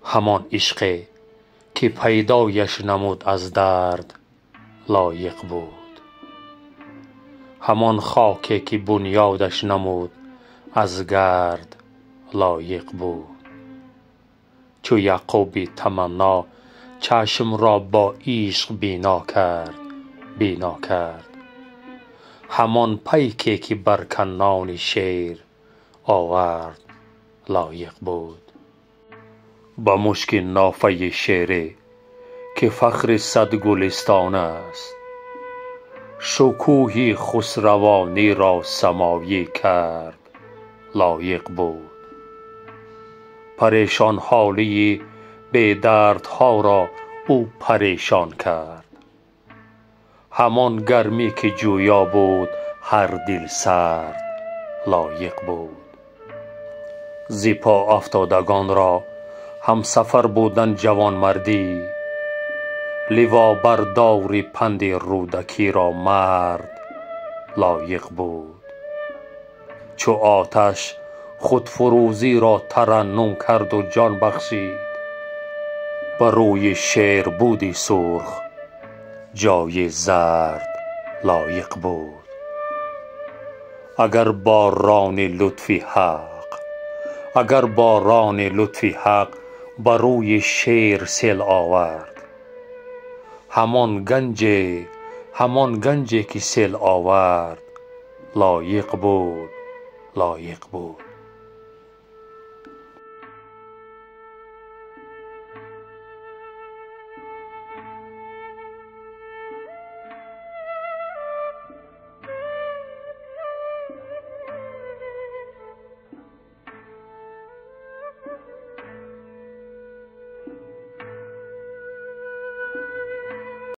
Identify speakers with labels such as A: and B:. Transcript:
A: همان عشقی که پیدایش نمود از درد لایق بود، همان خاکی که بنیادش نمود از گرد لایق بود. چو یعقوب تمنا چشم را با عشق بینا کرد، همان پیکی که بر کنان شیر آورد لایق بود. با مشک نافه شیری که فخر صد گلستان است، شکوه خسروانی را سمایی کرد لایق بود. پریشان حالی بی دردها را او پریشان کرد، همان گرمی که جویا بود هر دل سرد لایق بود. ز پا افتادگان را همسفر بودن جوانمردی، لوا بردار پند رودکی را مرد لایق بود. چو آتش خودفروزی را ترنم کرد و جان بخشید، بر روی شیر بودی سرخ جای زرد لایق بود. اگر باران لطفی حق بر روی شیر سیل آورد، همان گنجی که سیل آورد لایق بود.